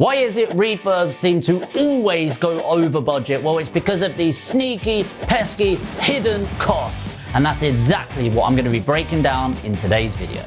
Why is it refurbs seem to always go over budget? Well, it's because of these sneaky, pesky, hidden costs. And that's exactly what I'm going to be breaking down in today's video.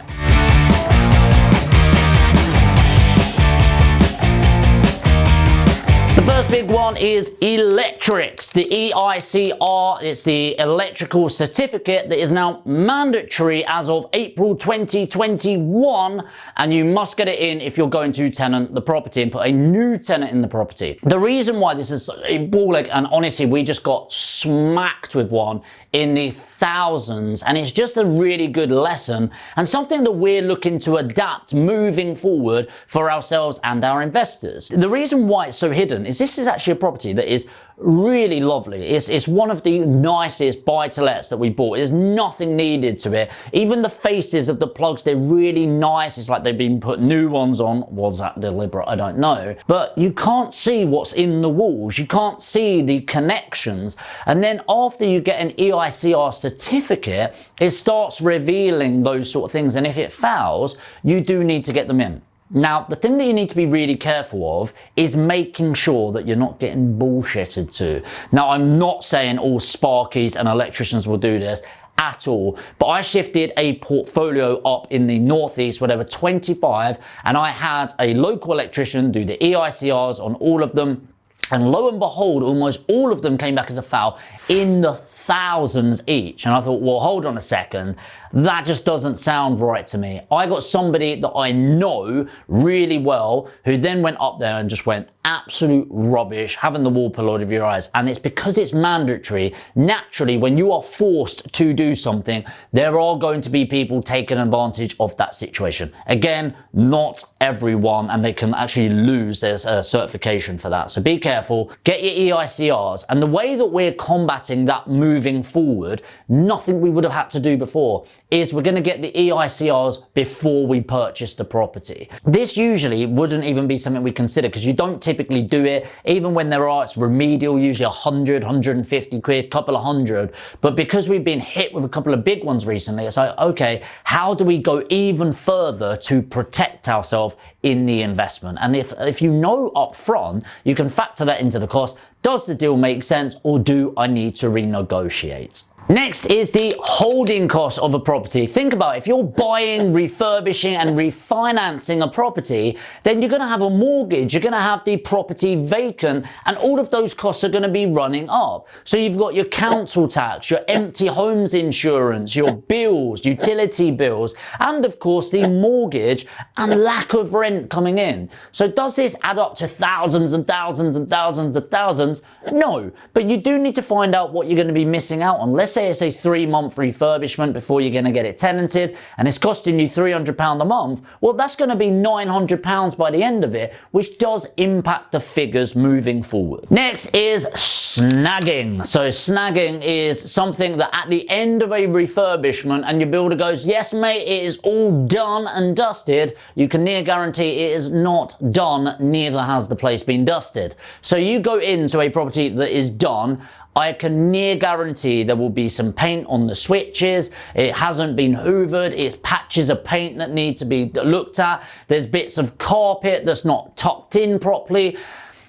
The first big one is electrics. The EICR, it's the electrical certificate that is now mandatory as of April 2021, and you must get it in if you're going to tenant the property and put a new tenant in the property. The reason why this is a ball ache, and honestly, we just got smacked with one in the thousands, and it's just a really good lesson and something that we're looking to adapt moving forward for ourselves and our investors. The reason why it's so hidden is this is actually a property that is really lovely. It's one of the nicest buy-to-lets that we bought. There's nothing needed to it. Even the faces of the plugs, they're really nice. It's like they've been put new ones on. Was that deliberate? I don't know. But you can't see what's in the walls. You can't see the connections. And then after you get an EICR certificate, it starts revealing those sort of things. And if it fails, you do need to get them in. Now, the thing that you need to be really careful of is making sure that you're not getting bullshitted to. Now, I'm not saying all sparkies and electricians will do this at all, but I shifted a portfolio up in the Northeast, whatever, 25, and I had a local electrician do the EICRs on all of them. And lo and behold, almost all of them came back as a foul in the thousands each. And I thought, well, hold on a second. That just doesn't sound right to me. I got somebody that I know really well who then went up there and just went absolute rubbish, having the wall pulled out of your eyes. And it's because it's mandatory. Naturally, when you are forced to do something, there are going to be people taking advantage of that situation. Again, not everyone, and they can actually lose their certification for that. So be careful, get your EICRs. And the way that we're combating that moving forward, nothing we would have had to do before, is we're going to get the EICRs before we purchase the property. This usually wouldn't even be something we consider because you don't typically do it. Even when there are, it's remedial, usually 100, 150 quid, couple of hundred. But because we've been hit with a couple of big ones recently, it's like, okay, how do we go even further to protect ourselves in the investment? And if you know up front, you can factor that into the cost. Does the deal make sense, or do I need to renegotiate? Next is the holding cost of a property. Think about it. If you're buying, refurbishing and refinancing a property, then you're going to have a mortgage, you're going to have the property vacant, and all of those costs are going to be running up. So you've got your council tax, your empty homes insurance, your bills, utility bills, and of course the mortgage and lack of rent coming in. So does this add up to thousands and thousands and thousands of thousands? No, but you do need to find out what you're going to be missing out on. Let's say it's a 3-month refurbishment before you're going to get it tenanted and it's costing you £300 a month. Well, that's going to be £900 by the end of it, which does impact the figures moving forward. Next is snagging. So snagging is something that at the end of a refurbishment and your builder goes, yes mate, it is all done and dusted, you can near guarantee it is not done, neither has the place been dusted. So you go into a property that is done, I can near guarantee there will be some paint on the switches, it hasn't been hoovered, it's patches of paint that need to be looked at, there's bits of carpet that's not tucked in properly,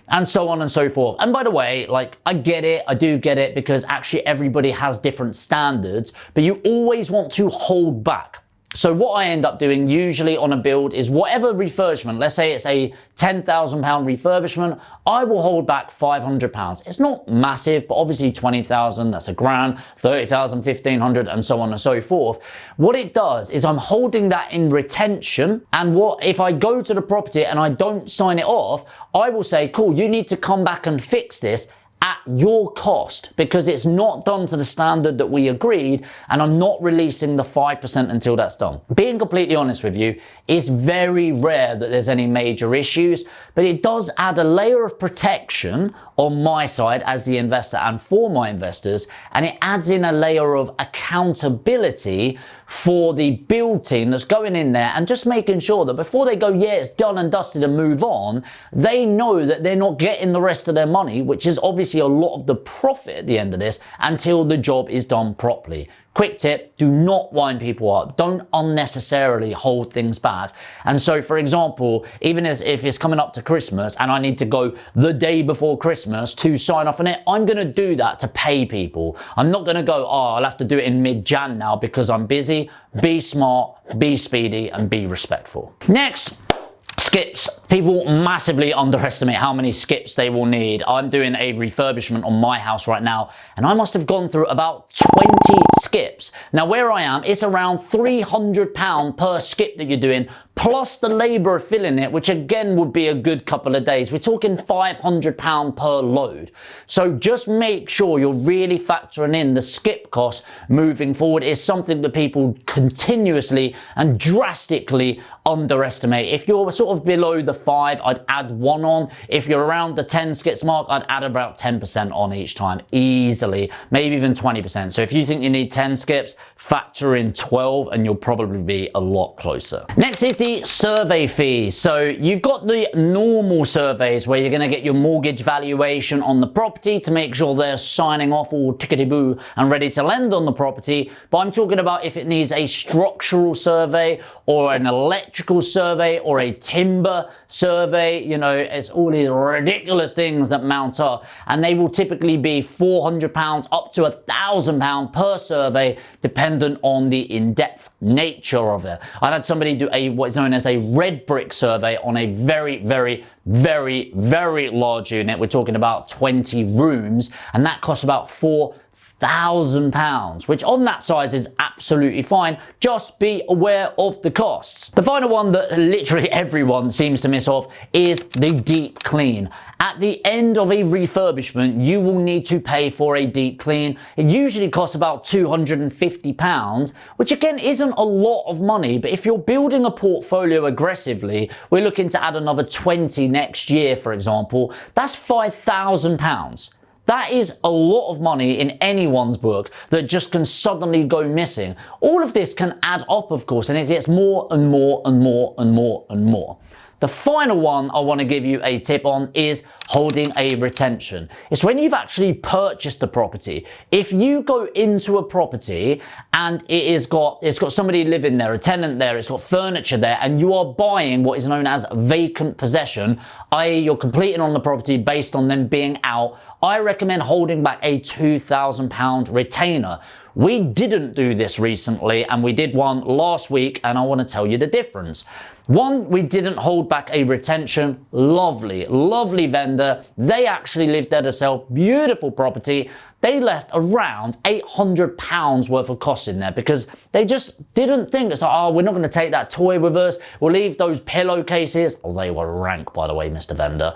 and so on and so forth. And by the way, like, I get it, I do get it, because actually everybody has different standards, but you always want to hold back. So what I end up doing usually on a build is whatever refurbishment, let's say it's a £10,000 refurbishment, I will hold back £500. It's not massive, but obviously 20,000, that's a grand, 30,000, 1,500, and so on and so forth. What it does is I'm holding that in retention, and what if I go to the property and I don't sign it off, I will say, cool, you need to come back and fix this at your cost, because it's not done to the standard that we agreed, and I'm not releasing the 5% until that's done. Being completely honest with you, it's very rare that there's any major issues, but it does add a layer of protection on my side as the investor and for my investors, and it adds in a layer of accountability for the build team that's going in there and just making sure that before they go, yeah, it's done and dusted and move on, they know that they're not getting the rest of their money, which is obviously a lot of the profit at the end of this, until the job is done properly. quick tip, do not wind people up. Don't unnecessarily hold things back. And so, for example, even if it's coming up to Christmas and I need to go the day before Christmas to sign off on it, I'm going to do that to pay people. I'm not going to go, oh, I'll have to do it in mid-Jan now because I'm busy. Be smart, be speedy, and be respectful. Next, skips. People massively underestimate how many skips they will need. I'm doing a refurbishment on my house right now, and I must have gone through about 20 skips. Now, where I am, it's around £300 per skip that you're doing, plus the labour of filling it, which again would be a good couple of days. We're talking £500 per load. So just make sure you're really factoring in the skip cost moving forward. Is something that people continuously and drastically underestimate. If you're sort of below the 5, I'd add 1 on. If you're around the 10 skips mark, I'd add about 10% on each time, easily, maybe even 20%. So if you think you need 10 skips, factor in 12 and you'll probably be a lot closer. Next is the survey fee. So you've got the normal surveys where you're going to get your mortgage valuation on the property to make sure they're signing off all tickety-boo and ready to lend on the property. But I'm talking about if it needs a structural survey or an electrical survey or a timber survey. You know, it's all these ridiculous things that mount up, and they will typically be £400 up to £1,000 per survey, dependent on the in-depth nature of it. I've had somebody do what is known as a red brick survey on a very, very, very, very large unit. We're talking about 20 rooms, and that costs about £4,000, which on that size is absolutely fine. Just be aware of the costs. The final one that literally everyone seems to miss off is the deep clean. At the end of a refurbishment, you will need to pay for a deep clean. It usually costs about £250, which again isn't a lot of money, but if you're building a portfolio aggressively, we're looking to add another 20 next year, for example, that's £5,000. That is a lot of money in anyone's book that just can suddenly go missing. All of this can add up, of course, and it gets more and more and more and more and more. The final one I want to give you a tip on is holding a retention. It's when you've actually purchased the property. If you go into a property and it's got somebody living there, a tenant there, it's got furniture there, and you are buying what is known as vacant possession, i.e. you're completing on the property based on them being out, I recommend holding back a £2,000 retainer. We didn't do this recently, and we did one last week, and I want to tell you the difference. One, we didn't hold back a retention. Lovely, lovely vendor. They actually lived there themselves. Beautiful property. They left around £800 worth of costs in there because they just didn't think it's like, oh, we're not going to take that toy with us. We'll leave those pillowcases. Oh, they were rank, by the way, Mr. Vendor.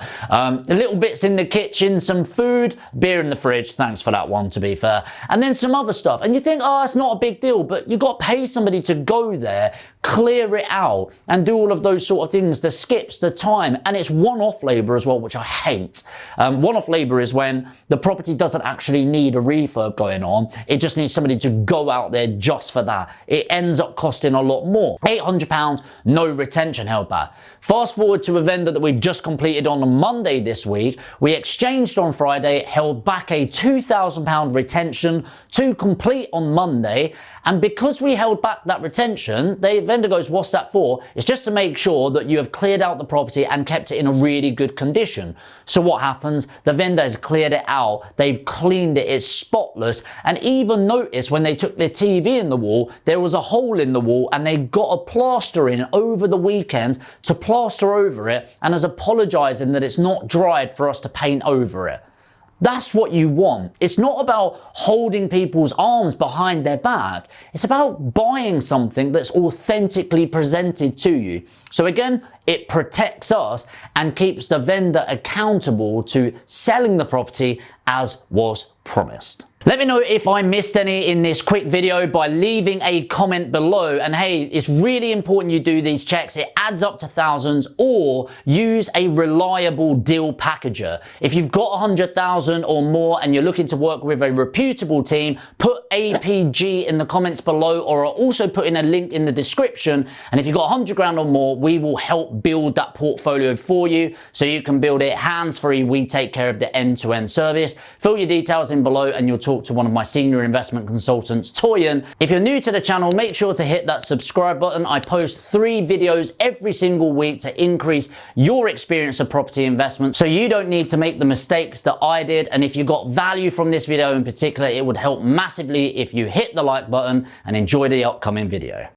Little bits in the kitchen, some food, beer in the fridge. Thanks for that one, to be fair. And then some other stuff. And you think, oh, it's not a big deal, but you got to pay somebody to go there, clear it out, and do all of those sort of things, the skips, the time, and it's one-off labour as well, which I hate. One-off labour is when the property doesn't actually need a refurb going on, it just needs somebody to go out there just for that. It ends up costing a lot more. £800, no retention held back. Fast forward to a vendor that we've just completed on a Monday this week. We exchanged on Friday, held back a £2,000 retention to complete on Monday, and because we held back that retention, the vendor goes, what's that for? It's just to make sure that you have cleared out the property and kept it in a really good condition. So what happens? The vendor has cleared it out, they've cleaned it, it's spotless, and even notice when they took their TV in the wall, there was a hole in the wall, and they got a plaster in over the weekend to plaster over it, and is apologising that it's not dried for us to paint over it. That's what you want. It's not about holding people's arms behind their back. It's about buying something that's authentically presented to you. So again, it protects us and keeps the vendor accountable to selling the property as was promised. Let me know if I missed any in this quick video by leaving a comment below. And hey, it's really important you do these checks. It adds up to thousands, or use a reliable deal packager. If you've got 100,000 or more and you're looking to work with a reputable team, put APG in the comments below, or I'll also put in a link in the description. And if you've got 100 grand or more, we will help build that portfolio for you so you can build it hands-free. We take care of the end-to-end service. Fill your details in below and you'll talk talk to one of my senior investment consultants, Toyin. If you're new to the channel, make sure to hit that subscribe button. I post 3 videos every single week to increase your experience of property investment so you don't need to make the mistakes that I did. And if you got value from this video in particular, it would help massively if you hit the like button and enjoy the upcoming video.